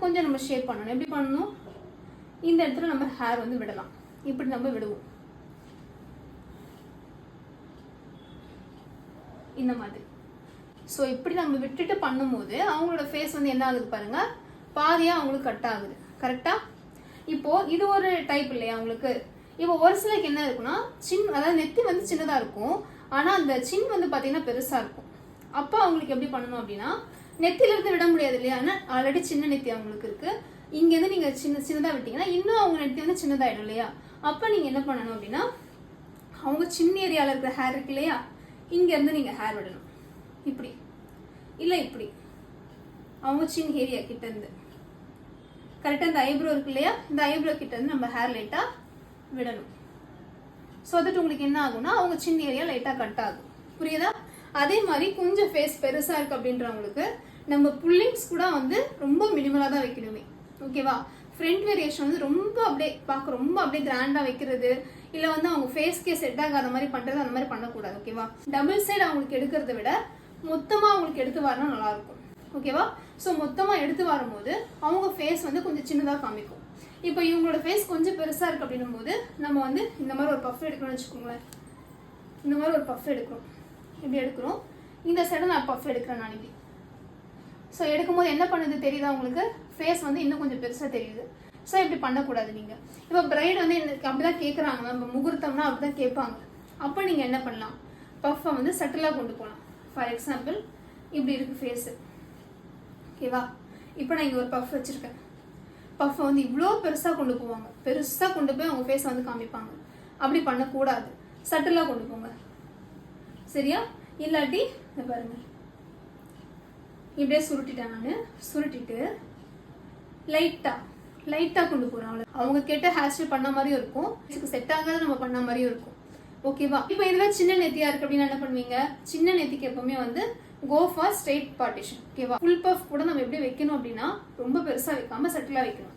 கொஞ்சம் நம்ம ஷேப் பண்ணணும். எப்படி பண்ணணும்? இந்த இடத்துல நம்ம ஹேர் வந்து விடலாம். இப்படி நம்ம விடுவோம் இந்த மாதிரி. ஸோ இப்படி நம்ம விட்டுட்டு பண்ணும்போது அவங்களோட ஃபேஸ் வந்து என்ன ஆகுது பாருங்க, பாதியாக அவங்களுக்கு கட் ஆகுது. கரெக்டா? இப்போ இது ஒரு டைப் இல்லையா அவங்களுக்கு. இப்போ ஒரு சிலருக்கு என்ன இருக்குன்னா, அதாவது நெத்தி வந்து சின்னதாக இருக்கும், ஆனால் அந்த சின் வந்து பார்த்தீங்கன்னா பெருசாக இருக்கும். அப்போ அவங்களுக்கு எப்படி பண்ணணும் அப்படின்னா, நெத்திலிருந்து விட முடியாது இல்லையா, ஆனால் ஆல்ரெடி சின்ன நெத்தி அவங்களுக்கு இருக்கு. இங்கேருந்து நீங்கள் சின்னதாக விட்டீங்கன்னா இன்னும் அவங்க நெத்தி வந்து சின்னதாயிடும் இல்லையா. அப்போ நீங்கள் என்ன பண்ணணும் அப்படின்னா, அவங்க சின்ன ஏரியாவில் இருக்கிற ஹேர் இருக்கு இல்லையா, இங்கேருந்து நீங்கள் ஹேர் விடணும். இப்படி இல்லை, இப்படி அவங்க சின்ன ஏரியா கிட்ட இருந்து கரெக்டாக இந்த ஐப்ரோ இருக்கு இல்லையா, இந்த ஐப்ரோ கிட்ட இருந்து நம்ம ஹேர் லைட்டாக விடணும். ஸோ தட் உங்களுக்கு என்ன ஆகும்னா அவங்க சின்ன ஏரியா லைட்டாக கட் ஆகும். புரியுதா? அதே மாதிரி கொஞ்சம் ஃபேஸ் பெருசாக இருக்கு அப்படின்றவங்களுக்கு நம்ம புல்லிங்ஸ் கூட வந்து ரொம்ப மினிமலாக தான் வைக்கணுமே. ஓகேவா? ஃப்ரண்ட் வேரியேஷன் வந்து ரொம்ப அப்படியே பார்க்க ரொம்ப அப்படியே கிராண்டாக வைக்கிறது, இல்லை வந்து அவங்க ஃபேஸ்க்கே செட் ஆகாத மாதிரி பண்ணுறது, அந்த மாதிரி பண்ணக்கூடாது. ஓகேவா? டபுள் சைடு அவங்களுக்கு எடுக்கிறத விட மொத்தமாக அவங்களுக்கு எடுத்து வரணும் நல்லாயிருக்கும். ஓகேவா? ஸோ மொத்தமாக எடுத்து வரும்போது அவங்க ஃபேஸ் வந்து கொஞ்சம் சின்னதாக காமிக்கும். இப்போ இவங்களோட ஃபேஸ் கொஞ்சம் பெருசாக இருக்குது அப்படின்னும் போது நம்ம வந்து இந்த மாதிரி ஒரு பஃப் எடுக்கணும்னு வச்சுக்கோங்களேன். இந்த மாதிரி ஒரு பஃப் எடுக்கிறோம். இப்படி எடுக்கிறோம். இந்த சைடு நான் பஃப் எடுக்கிறேன் நான் இப்படி. ஸோ எடுக்கும்போது என்ன பண்ணுது தெரியுதா உங்களுக்கு? ஃபேஸ் வந்து இன்னும் கொஞ்சம் பெருசாக தெரியுது. ஸோ இப்படி பண்ணக்கூடாது நீங்கள். இப்போ பிரைட் வந்து எனக்கு அப்படிதான் கேட்குறாங்க, நம்ம முகூர்த்தம்னா அப்படிதான் கேட்பாங்க. அப்போ நீங்கள் என்ன பண்ணலாம்? பஃப்பை வந்து சட்டிலாக கொண்டு போகலாம். ஃபார் எக்ஸாம்பிள் இப்படி இருக்குது ஃபேஸு. ஓகேவா? இப்போ நான் இங்கே ஒரு பஃப் வச்சுருக்கேன். பஃப்பை வந்து இவ்வளோ பெருசாக கொண்டு போவாங்க, பெருசாக கொண்டு போய் அவங்க ஃபேஸை வந்து காமிப்பாங்க. அப்படி பண்ணக்கூடாது. சட்டிலாக கொண்டு போங்க. சரியா? இல்லாட்டி இதை பாருங்க, இப்படியே சுருட்டிட்டேன் நான். சுருட்டிட்டு லைட்டாக கொண்டு போகிறோம். அவங்க கேட்ட ஹேர் ஸ்டைல் பண்ண மாதிரியும் இருக்கும், செட் ஆகாத நம்ம பண்ண மாதிரியும் இருக்கும். ஓகேவா? இப்போ இதுவே சின்ன நெத்தியா இருக்கு அப்படின்னா என்ன பண்ணுவீங்க? சின்ன நெத்திக்கு எப்பவுமே வந்து கோ ஃபார் ஸ்ட்ரெயிட் பார்ட்டிஷன். ஓகேவா? ஃபுல் பஃப் கூட நம்ம எப்படி வைக்கணும் அப்படின்னா ரொம்ப பெருசாக வைக்காம சட்டிலாக வைக்கணும்.